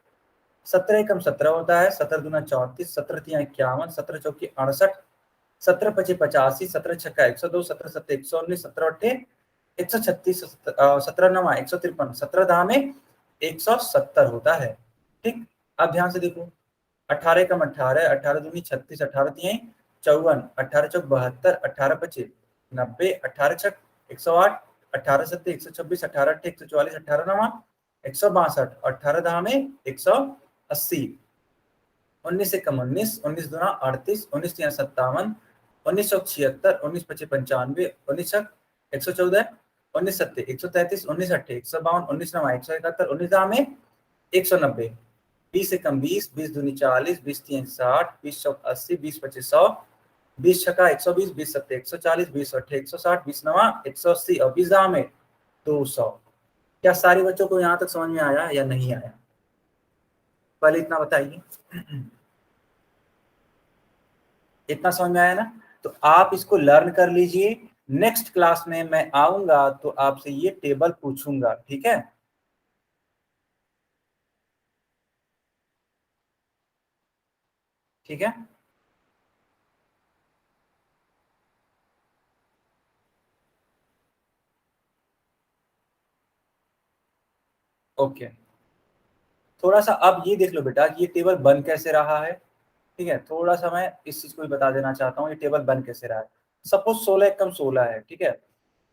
17 एकम 17 होता है, 17 दूना 34, 17 तिया 51, 17 चौके 68, 17 पचे 85, 17 छक्का 102, 17 सत्ते 119, 17 अट्ठे 136, 17 नमा 153, 17 दहा में 170 होता है। ठीक, अब ध्यान से देखो, 18 कम 18, 18 दूनी 36, 18 तिहाई 54, 18 चौक 72, 18 पचे 90, 18 छक 108, 18 सत्ते 126, 18 अट्ठे 144, 18 नमा 162, 18 दहा में 180, 19 से कम 19, 19 दूना 38, 19 तिया 57, 19 चौक 76, 19 पचे 95, 19 छक 114, 19 सत्ते 133, 19 अट्ठे 152, 19 नमा 171, 19 दहा में 190, 20 एकम 20, 20 दूनी 40, 20 तीन 60, 20 चौक 80, 20 पच्चीस 100, 20 छक्का 120, 20 सत्ते 140, 20 अट्ठे 160, 20 नवा 180 और 20 दाम में 200। क्या सारे बच्चों को यहाँ तक समझ में आया या नहीं आया? पहले इतना बताइए। इतना समझ में आया ना? तो आप इसको लर्न कर लीजिए। नेक्स्ट क्लास में मैं आऊंगा तो आपसे ये टेबल पूछूंगा, ठीक है? ठीक है, ओके। थोड़ा सा अब ये देख लो बेटा कि ये टेबल बन कैसे रहा है। ठीक है, थोड़ा सा मैं इस चीज को भी बता देना चाहता हूँ, ये टेबल बन कैसे रहा है। सपोज 16 एकम 16 है, ठीक है,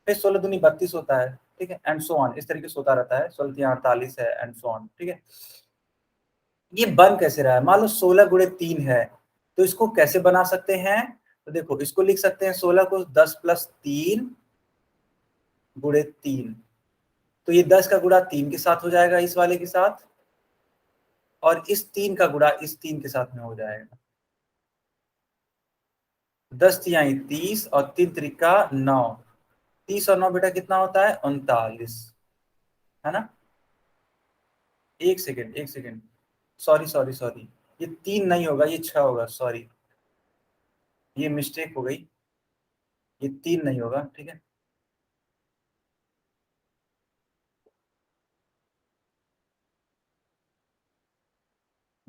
फिर 16 दूनी 32 होता है, ठीक है, एंड सो ऑन, इस तरीके से होता रहता है। 16 तीन 48 है, एंड सो ऑन, ठीक है। ये बन कैसे रहा है? मान लो 16 गुणे 3 है, तो इसको कैसे बना सकते हैं? तो देखो, इसको लिख सकते हैं 16 को 10 प्लस 3 गुणे 3, तो ये 10 का गुणा 3 के साथ हो जाएगा, इस वाले के साथ, और इस 3 का गुणा इस 3 के साथ में हो जाएगा। 10 तिहाई 30 और 3 त्रिका 9, 30 और 9 बेटा कितना होता है? 39, है ना? एक सेकेंड, सॉरी, ये 3 नहीं होगा, ये 6 होगा, सॉरी, ये मिस्टेक हो गई, ये 3 नहीं होगा, ठीक है।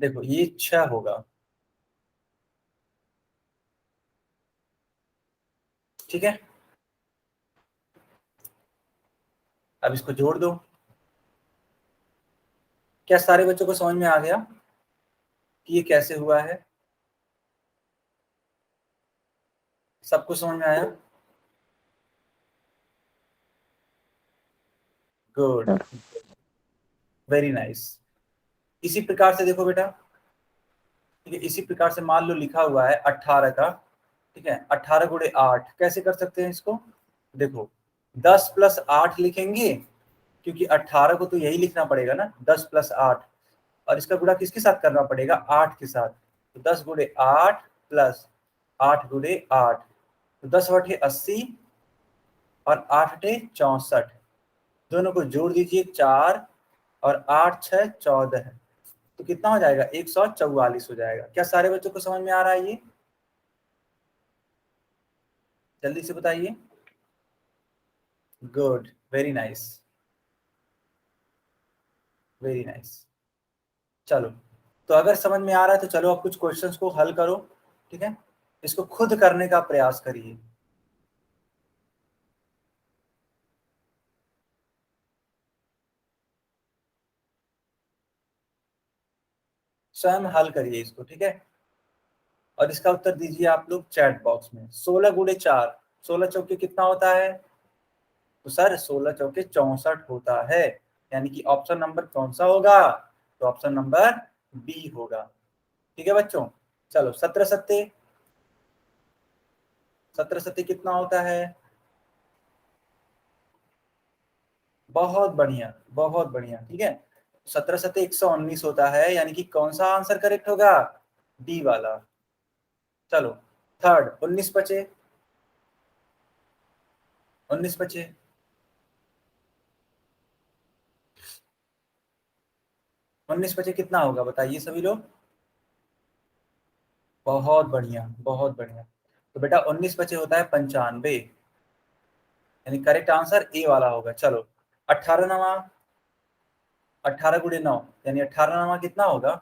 देखो, ये 6 होगा, ठीक है। अब इसको जोड़ दो। क्या सारे बच्चों को समझ में आ गया कि ये कैसे हुआ है? सबको समझ में आया? Good, very nice. इसी प्रकार से देखो बेटा, ठीक है, इसी प्रकार से मान लो लिखा हुआ है 18 का, ठीक है, 18 गुणे 8, कैसे कर सकते हैं इसको? देखो, 10 प्लस 8 लिखेंगे, क्योंकि 18 को तो यही लिखना पड़ेगा ना, 10 प्लस 8, और इसका गुणा किसके साथ करना पड़ेगा? 8 के साथ। तो 10 गुणे 8 प्लस 8 गुणे 8, तो 10 बटे 80 और 8 अठे 64, दोनों को जोड़ दीजिए 4 और 8 6 14 है, तो कितना हो जाएगा? 144 हो जाएगा। क्या सारे बच्चों को समझ में आ रहा है ये? जल्दी से बताइए। Good, very nice, very nice. चलो, तो अगर समझ में आ रहा है तो चलो अब कुछ क्वेश्चंस को हल करो, ठीक है, इसको खुद करने का प्रयास करिए। स्वयं हल करिए इसको, ठीक है, और इसका उत्तर दीजिए आप लोग चैट बॉक्स में। 16 गुणे 4, 16 चौके कितना होता है? तो सर 16 चौके 64 होता है, यानी कि ऑप्शन नंबर कौन सा होगा? तो ऑप्शन नंबर बी होगा, ठीक है बच्चों। चलो, 17 सत्ते, 17 सत्ते कितना होता है? बहुत बढ़िया, बहुत बढ़िया, ठीक है। 17 सत्ते 119 होता है, यानी कि कौन सा आंसर करेक्ट होगा? डी वाला। चलो, थर्ड, 19 बचे, 19 बचे, 19 बचे कितना होगा बताइए सभी लोग? बहुत बढ़िया, बहुत बढ़िया। तो बेटा 19 बचे होता है 95, यानी करेक्ट आंसर ए वाला होगा। चलो, 18 नवा, 18 गुणे 9, यानी 18 नवा कितना होगा?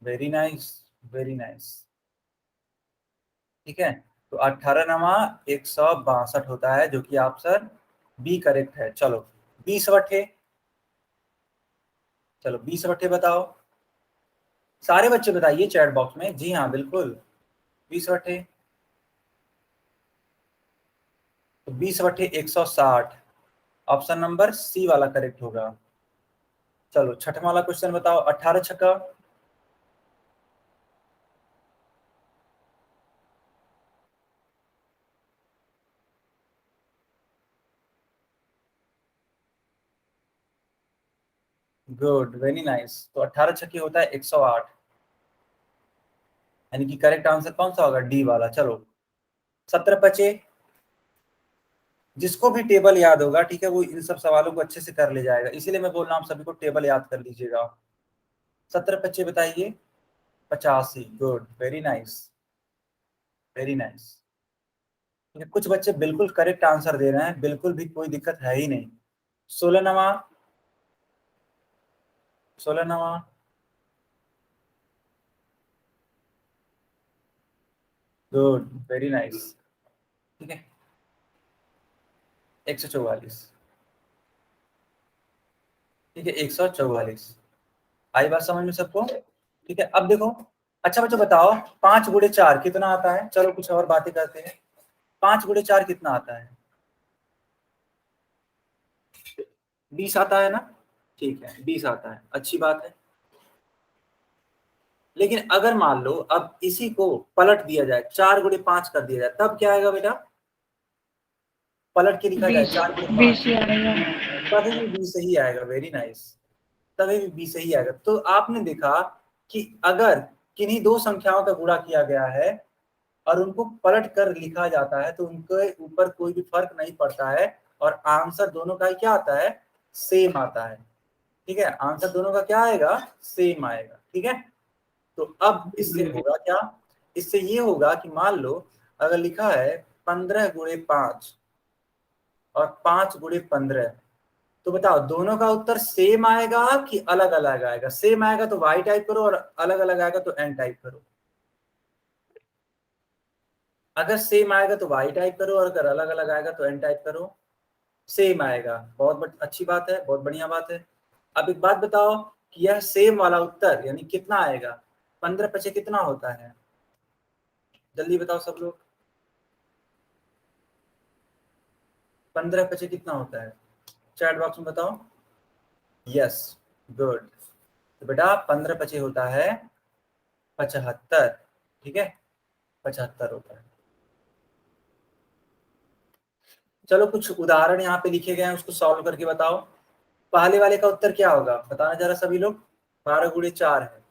वेरी नाइस, वेरी नाइस, ठीक है। तो 18 नवा 162 होता है, जो कि ऑप्शन बी करेक्ट है। चलो, 20 बटे, चलो 20 बटे बताओ, सारे बच्चे बताइए चैट बॉक्स में। जी हाँ, बिल्कुल, 20 बटे, तो 20 बटे 160, ऑप्शन नंबर सी वाला करेक्ट होगा। चलो, छठवां वाला क्वेश्चन बताओ, 18 छक्का, गुड, वेरी नाइस। तो 18 छक्के होता है 108, यानी कि करेक्ट आंसर कौन सा होगा? डी वाला। चलो 17 बचे। जिसको भी टेबल याद होगा, ठीक है, वो इन सब सवालों को अच्छे से कर ले जाएगा, इसीलिए मैं बोल रहा हूँ सभी को टेबल याद कर लीजिएगा। 17 बच्चे बताइए। 85, good, very nice, very nice. ठीक है, कुछ बच्चे बिल्कुल करेक्ट आंसर दे रहे हैं, बिल्कुल भी कोई दिक्कत है ही नहीं। 16नवा, 16नवा, गुड, वेरी नाइस। ठीक है, 144, ठीक है, 144। आई बात समझ में सबको? ठीक है, अब देखो। अच्छा बच्चों बताओ, 5 गुणे 4 कितना आता है? चलो कुछ और बातें करते हैं। 5 गुणे 4 कितना आता है? 20 आता है ना? ठीक है, 20 आता है, अच्छी बात है। लेकिन अगर मान लो अब इसी को पलट दिया जाए, 4 गुणे 5 कर दिया जाए, तब क्या आएगा बेटा? पलट के लिखा जाए 4 गुणे 5, तभी भी 20 ही आएगा। वेरी नाइस, तभी भी 20 ही आएगा। तो आपने देखा कि अगर किन्हीं दो संख्याओं का गुणा किया गया है और उनको पलट कर लिखा जाता है तो उनके ऊपर कोई भी फर्क नहीं पड़ता है, और आंसर दोनों का ही क्या आता है? सेम आता है। ठीक है, आंसर दोनों का क्या आएगा? सेम आएगा। ठीक है, तो अब इससे होगा क्या? इससे ये होगा कि मान लो अगर लिखा है 15 गुणे 5 और 5 गुणे 15, तो बताओ दोनों का उत्तर सेम आएगा कि अलग अलग आएगा? सेम आएगा तो y टाइप करो, और अलग अलग आएगा तो n टाइप करो। अगर सेम आएगा तो y टाइप करो, और अगर अलग अलग आएगा तो n टाइप करो। सेम आएगा, बहुत अच्छी बात है, बहुत बढ़िया बात है। अब एक बात बताओ कि यह सेम वाला उत्तर यानी कितना आएगा? 15 पचे कितना होता है? जल्दी बताओ सब लोग, 15 पचे कितना होता है? चैट बॉक्स में बताओ। Yes, good. तो बेटा 15 पचे होता है 75। ठीक है, 75 होता है। चलो कुछ उदाहरण यहाँ पे लिखे गए हैं, उसको सॉल्व करके बताओ। पहले वाले का उत्तर क्या होगा बताना जरा सभी लोग। 12 गुणे 4 है।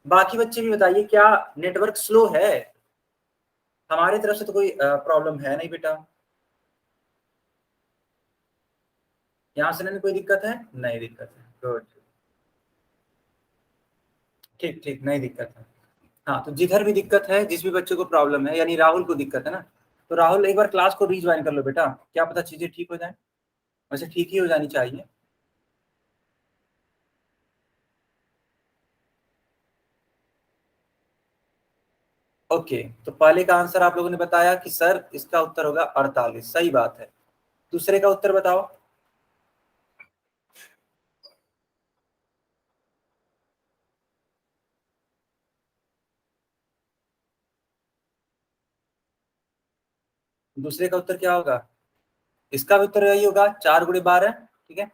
बाकी बच्चे भी बताइए, क्या नेटवर्क स्लो है? हमारी तरफ से तो कोई प्रॉब्लम है नहीं बेटा। यहाँ से नहीं कोई दिक्कत है? नहीं दिक्कत है, गुड, ठीक ठीक, नहीं दिक्कत है। हाँ, तो जिधर भी दिक्कत है, जिस भी बच्चे को प्रॉब्लम है, यानी राहुल को दिक्कत है ना, तो राहुल एक बार क्लास को रीज्वाइन कर लो बेटा, क्या पता चीजें ठीक हो जाए। वैसे ठीक ही हो जानी चाहिए। ओके, तो पहले का आंसर आप लोगों ने बताया कि सर इसका उत्तर होगा 48, सही बात है। दूसरे का उत्तर बताओ। दूसरे का उत्तर क्या होगा? इसका भी उत्तर यही होगा, 4 गुणे 12। ठीक है,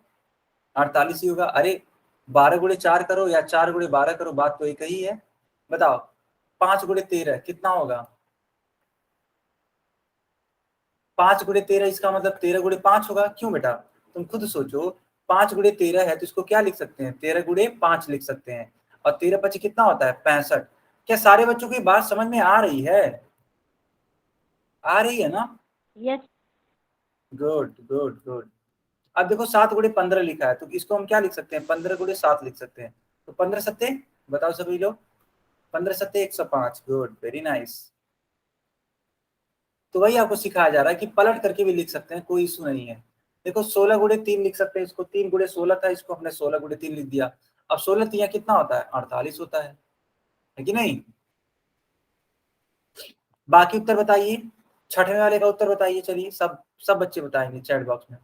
48 ही होगा। अरे 12 गुणे 4 करो या 4 गुणे 12 करो, बात तो एक ही है। बताओ 5 गुणे 13 कितना होगा? 5 गुणे 13, इसका मतलब 13 गुणे 5 होगा। क्यों बेटा? तुम खुद सोचो, 5 गुणे 13 है तो इसको क्या लिख सकते हैं? 13 गुणे 5 लिख सकते हैं। और 13 पची कितना होता है? 65। क्या सारे बच्चों की बात समझ में आ रही है? आ रही है ना? यस। Good good good. अब देखो 7 गुणे 15 लिखा है, तो इसको हम क्या लिख सकते हैं? 15 गुणे 7 लिख सकते हैं। तो 15 सत्ते बताओ सभी लोग। 15 सत्ते 105, गुड, वेरी नाइस। तो वही आपको सिखाया जा रहा है कि पलट करके भी लिख सकते हैं, कोई इशू नहीं है। देखो 16 गुणे 3 लिख सकते हैं इसको, 3 गुणे 16 था, इसको हमने 16 गुणे 3 लिख दिया। अब 16 3 कितना होता है? 48 होता है कि नहीं? बाकी उत्तर बताइए, छठवें वाले का उत्तर बताइए। चलिए सब सब बच्चे बताएंगे चैट बॉक्स में।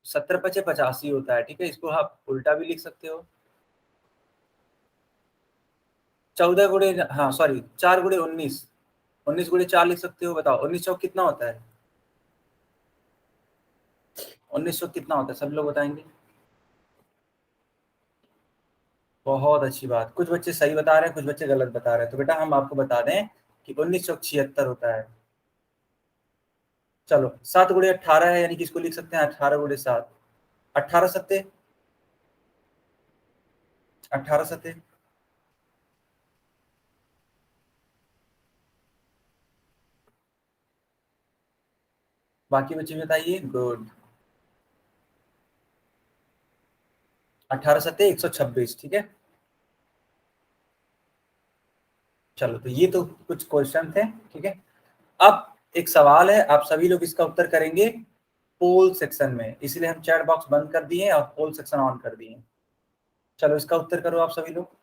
सत्तर पचे 85 होता है। ठीक है, इसको आप उल्टा भी लिख सकते हो। 14 गुणे, हाँ सॉरी, 4 गुणे 19, 19 गुणे 4 लिख सकते हो। बताओ 19 चौक कितना होता है? 19 चौक कितना होता है? सब लोग बताएंगे। बहुत अच्छी बात, कुछ बच्चे सही बता रहे हैं, कुछ बच्चे गलत बता रहे हैं। तो बेटा हम आपको बता दें कि 1976 होता है। चलो 7 गुणे 18 है, यानी कि इसको लिख सकते हैं 18 गुणे 7, 18 सत्ते 18 सत्ते। बाकी बच्चे बताइए। गुड। 18 सत्ते 126, ठीक है। चलो तो ये तो कुछ क्वेश्चन थे, ठीक है। अब एक सवाल है, आप सभी लोग इसका उत्तर करेंगे पोल सेक्शन में, इसलिए हम चैट बॉक्स बंद कर दिए और पोल सेक्शन ऑन कर दिए। चलो इसका उत्तर करो आप सभी लोग।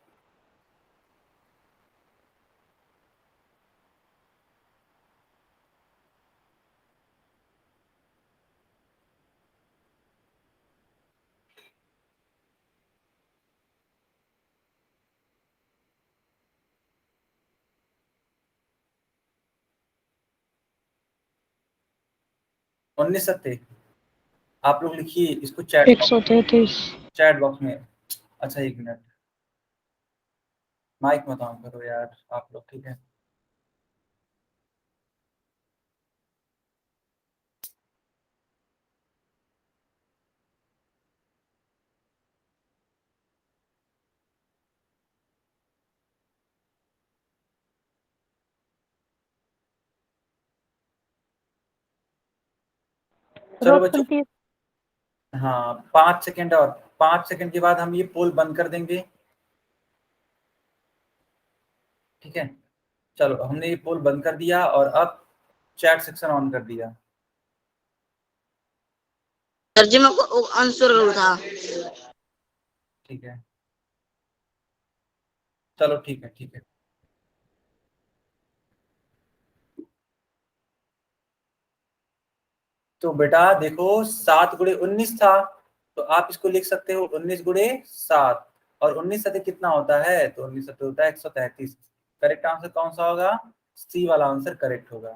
उन्नीस सत्ते आप लोग लिखिए इसको चैट 133। बॉक्स में। अच्छा एक मिनट, माइक मत ऑन करो यार आप लोग, ठीक है। चलो बच्चों, हाँ 5 सेकंड और, 5 सेकंड के बाद हम ये पोल बंद कर देंगे, ठीक है। चलो हमने ये पोल बंद कर दिया और अब चैट सेक्शन ऑन कर दिया। सर जी मैं आंसर करूँ था। ठीक है, चलो ठीक है, ठीक है। तो बेटा देखो 7 गुणे 19 था, तो आप इसको लिख सकते हो 19 गुणे 7, और 19 सतह कितना होता है, तो 19 सतह होता है 133। करेक्ट आंसर कौन सा होगा, सी वाला आंसर करेक्ट होगा,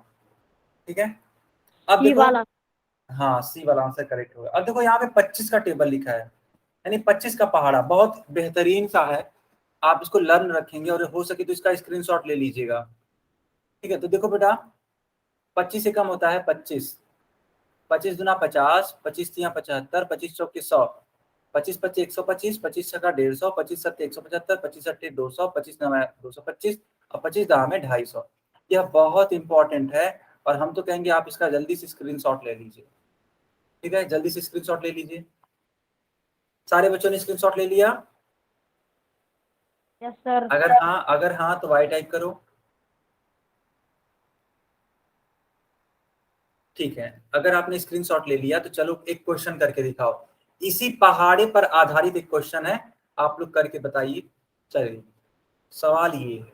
ठीक है। अब देखो, हाँ सी वाला आंसर करेक्ट होगा। अब देखो यहाँ पे 25 का टेबल लिखा है, यानी 25 का पहाड़ा बहुत बेहतरीन सा है, आप इसको लर्न रखेंगे और हो सके तो इसका स्क्रीनशॉट ले लीजिएगा, ठीक है। तो देखो बेटा 25 से कम होता है 25, 25 दूना 50, 25 तिया 75, 25 चौके 100, 25 पच्चीस 125, 25 छक्का 150, 25 सत्ते 175, 25 अट्ठे 200, 25 नवा 225 और 25 दहा में 250। यह बहुत इंपॉर्टेंट है और हम तो कहेंगे आप इसका जल्दी से स्क्रीनशॉट ले लीजिए, ठीक है। जल्दी से स्क्रीनशॉट ले लीजिए। सारे बच्चों ने स्क्रीनशॉट ले लिया? Yes sir. अगर हाँ तो वाई टाइप करो, ठीक है। अगर आपने स्क्रीनशॉट ले लिया तो चलो एक क्वेश्चन करके दिखाओ, इसी पहाड़े पर आधारित एक क्वेश्चन है, आप लोग करके बताइए। चलिए सवाल ये है,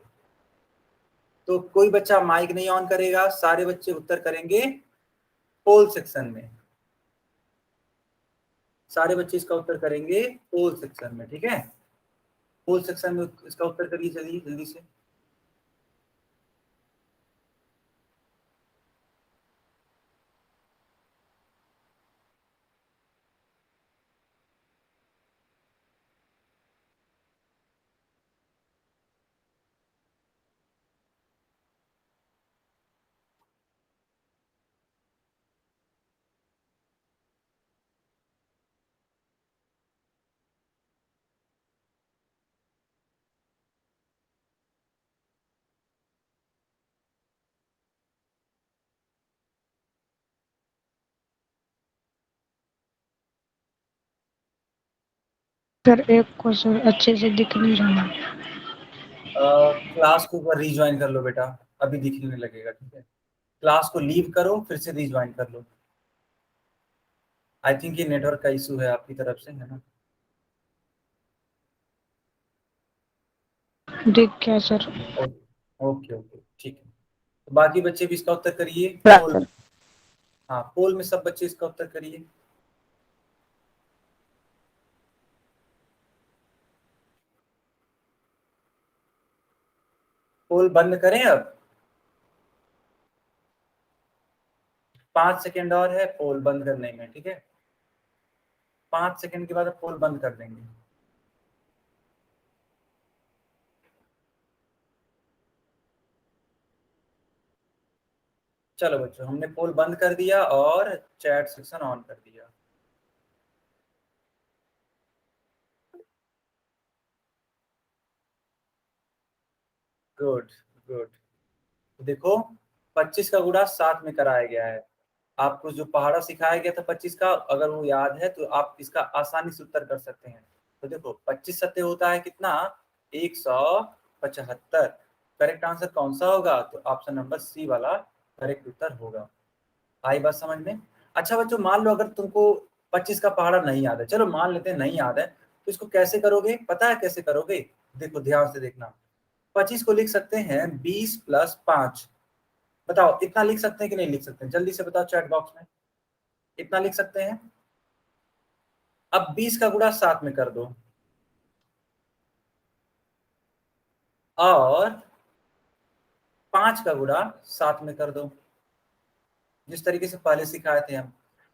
तो कोई बच्चा माइक नहीं ऑन करेगा, सारे बच्चे उत्तर करेंगे पोल सेक्शन में, सारे बच्चे इसका उत्तर करेंगे पोल सेक्शन में, ठीक है। पोल सेक्शन में इसका उत्तर करिए, चलिए जल्दी से। सर एक क्वेश्चन अच्छे से दिख नहीं रहा। क्लास को एक बार रिज्वाइन कर लो बेटा, अभी दिखने लगेगा, ठीक है। क्लास को लीव करो, फिर से रिज्वाइन कर लो। आई थिंक ये नेटवर्क का इशू है आपकी तरफ से, है ना। दिख गया सर। ओके ओके ठीक है। तो बाकी बच्चे भी इसका उत्तर करिए सर पोल, हाँ पोल में सब बच्चे इसका उत्तर करिए। पोल बंद करें अब, 5 सेकेंड और है पोल बंद करने में, ठीक है। 5 सेकेंड के बाद पोल बंद कर देंगे। चलो बच्चों, हमने पोल बंद कर दिया और चैट सेक्शन ऑन कर दिया। Good good. देखो 25 का गुणा 7 में कराया गया है। आपको जो पहाड़ा सिखाया गया था 25 का, अगर वो याद है तो आप इसका आसानी से उत्तर कर सकते हैं। तो देखो 25 सत्ते होता है कितना, 175। करेक्ट आंसर कौन सा होगा, तो ऑप्शन नंबर सी वाला करेक्ट उत्तर होगा। आई बात समझ में। अच्छा बच्चों, मान लो अगर तुमको 25 का पहाड़ा नहीं याद है, चलो मान लेते हैं नहीं याद है, तो इसको कैसे करोगे, पता है कैसे करोगे? देखो ध्यान से देखना। 25 को लिख सकते हैं 20 + 5। बताओ इतना लिख सकते हैं कि नहीं लिख सकते हैं, जल्दी से बताओ चैट बॉक्स में। इतना लिख सकते हैं। अब 20 का गुणा 7 में कर दो और 5 का गुणा 7 में कर दो, जिस तरीके से पहले सिखाए थे हम।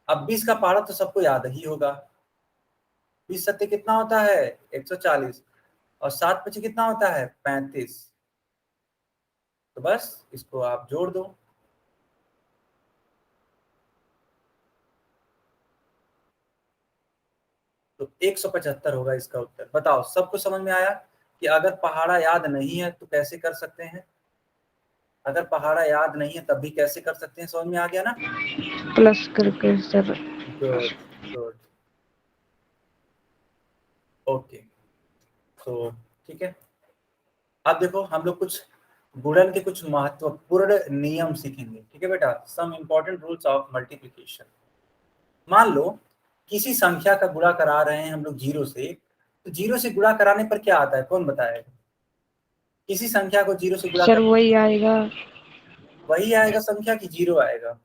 अब 20 का पहाड़ा तो सबको याद ही होगा। 20 सत्ते कितना होता है, 140, और 7 पचे कितना होता है, 35। तो बस इसको आप जोड़ दो। तो 175 होगा इसका उत्तर। बताओ सबको समझ में आया कि अगर पहाड़ा याद नहीं है तो कैसे कर सकते हैं, अगर पहाड़ा याद नहीं है तब भी कैसे कर सकते हैं, समझ में आ गया ना? प्लस करके सर। Good good, okay. तो ठीक है, अब देखो हम लोग कुछ गुणन के कुछ महत्वपूर्ण नियम सीखेंगे। ठीक है बेटा, some important rules of multiplication. मान लो किसी संख्या का गुणा करा रहे हैं हम लोग जीरो से, तो जीरो से गुणा कराने पर क्या आता है, कौन बताएगा? किसी संख्या को जीरो से गुणा सर कर, वही आएगा, वही आएगा संख्या की जीरो आएगा?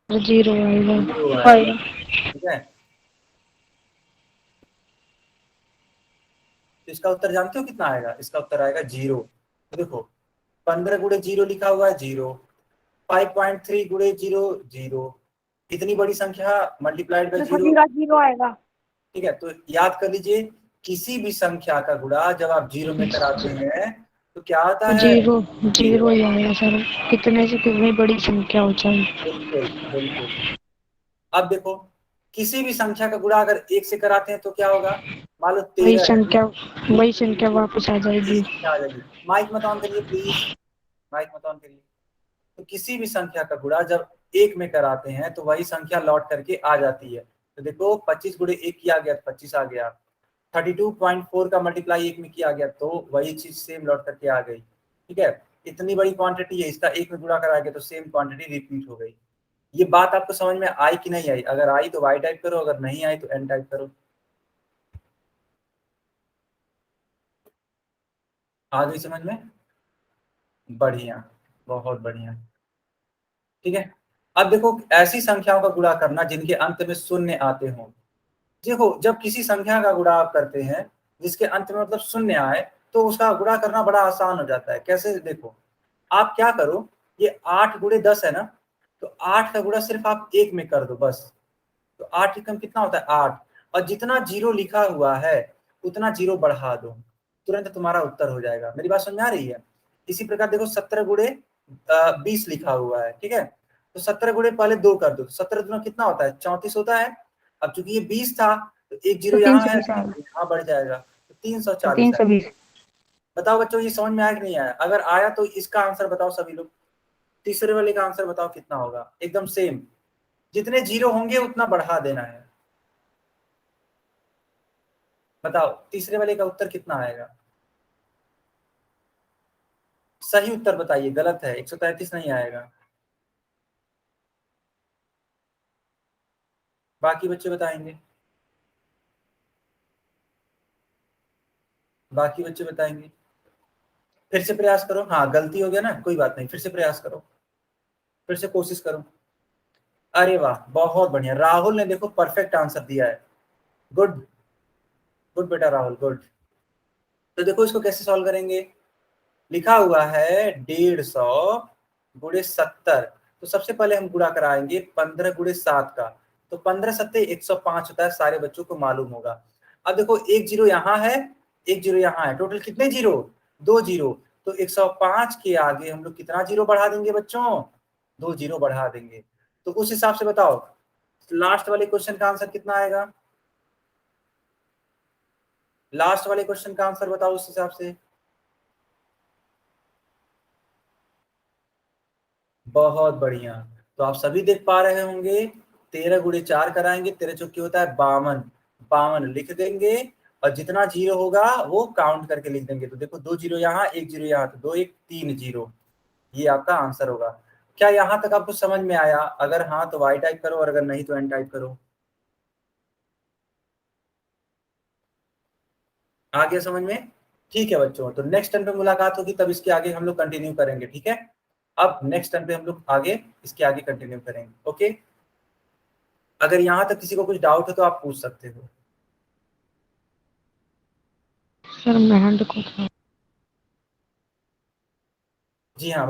0 आएगा। जीरो आएगा, ठीक है। तो इसका उत्तर जानते हो कितना आएगा, इसका उत्तर आएगा 0। तो देखो 15 गुणे 0 लिखा हुआ है 0, 5.3 गुणे 0 0, इतनी बड़ी संख्या मल्टीप्लाइड बाय 0 0 आएगा। ठीक है। तो याद कर लीजिए, किसी भी संख्या का गुणा जब आप 0 में कराते हैं तो क्या आता है, 0 जीरो। ही आएगा सर, कितने से कितनी बड़ी संख्या हो चाहे। बिल्कुल बिल्कुल। अब देखो किसी भी संख्या का गुणा अगर 1 से कराते हैं तो क्या होगा, मान लो 13 है, वही संख्या वापस आ यही जाएगी। संख्या आ जाएगी। माइक मत ऑन करिए प्लीज, माइक मत ऑन करिए। तो किसी भी संख्या का गुणा जब 1 में कराते हैं तो वही संख्या लौट करके आ जाती है। तो देखो 25 गुणे 1 किया गया 25 आ गया, 32.4 का मल्टीप्लाई 1 में किया गया तो वही चीज सेम लौट करके आ गई। ठीक है, इतनी बड़ी क्वांटिटी है, इसका 1 में गुणा कराया गया तो सेम क्वांटिटी रिपीट हो गई। ये बात आपको समझ में आई कि नहीं आई? अगर आई तो वाई टाइप करो, अगर नहीं आई तो एन टाइप करो। आ गई समझ में? बढ़िया, बहुत बढ़िया। ठीक है, अब देखो ऐसी संख्याओं का गुणा करना जिनके अंत में शून्य आते हों। देखो जब किसी संख्या का गुणा आप करते हैं जिसके अंत में मतलब शून्य आए, तो उसका गुणा करना बड़ा आसान हो जाता है। कैसे, देखो आप क्या करो, ये 8 गुणे 10 है ना, तो 8 का गुणा सिर्फ आप 1 में कर दो बस। तो 8 एकम कितना होता है 8, और जितना जीरो लिखा हुआ है उतना जीरो बढ़ा दो, तुरंत तुम्हारा उत्तर हो जाएगा। मेरी बात समझ में आ रही है? इसी प्रकार देखो 17 गुणे 20 लिखा हुआ है, ठीक है, तो 17 गुणे पहले 2 कर दो, 17 दूना कितना होता है 34 होता है। अब चूंकि ये 20 था तो एक जीरो तो यहाँ है, 320 आएगा। यहाँ बढ़ जाएगा तो 340 आएगा। 320। बताओ बच्चों ये समझ में आया कि नहीं आया? अगर आया तो इसका आंसर बताओ सभी लोग, तीसरे वाले का आंसर बताओ कितना होगा, एकदम सेम, जितने जीरो होंगे उतना बढ़ा देना है। बताओ तीसरे वाले का उत्तर कितना आएगा? सही उत्तर बताइए, गलत है, 133 नहीं आएगा। बाकी बच्चे बताएंगे, बाकी बच्चे बताएंगे। फिर से प्रयास करो, हाँ गलती हो गया ना, कोई बात नहीं, फिर से प्रयास करो, फिर से कोशिश करो। अरे वाह बहुत बढ़िया, राहुल ने देखो परफेक्ट आंसर दिया है। गुड गुड बेटा राहुल, गुड। तो देखो इसको कैसे सॉल्व करेंगे, लिखा हुआ है 150 गुणे 70, तो सबसे पहले हम गुणा कराएंगे 15 गुणे 7 का, तो 15 सत्ते 105 होता है, सारे बच्चों को मालूम होगा। अब देखो एक जीरो यहाँ है, एक जीरो यहाँ है, टोटल कितने जीरो, 2 जीरो, तो 105 के आगे हम लोग कितना जीरो बढ़ा देंगे बच्चों, 2 जीरो बढ़ा देंगे। तो उस हिसाब से बताओ लास्ट वाले क्वेश्चन का आंसर कितना आएगा, लास्ट वाले क्वेश्चन का आंसर बताओ उस हिसाब से। बहुत बढ़िया, तो आप सभी देख पा रहे होंगे 13 गुणे 4 कराएंगे, 13 चौके होता है 52, 52 लिख देंगे और जितना जीरो होगा वो काउंट करके लिख देंगे। तो देखो 2 जीरो यहाँ, 1 जीरो यहाँ, तो 2 1 3 जीरो, ये आपका आंसर होगा। क्या यहाँ तक आपको समझ में आया? अगर हाँ तो वाई टाइप करो और अगर नहीं तो एन टाइप करो। आ गया समझ में? ठीक है बच्चों, तो नेक्स्ट टाइम पे मुलाकात होगी, तब इसके आगे हम लोग कंटिन्यू करेंगे, ठीक है। अब नेक्स्ट टाइम पे हम लोग आगे इसके आगे कंटिन्यू करेंगे, ओके। अगर यहाँ तक किसी को कुछ डाउट हो तो आप पूछ सकते हो। सर मैं हैंड को जी हाँ।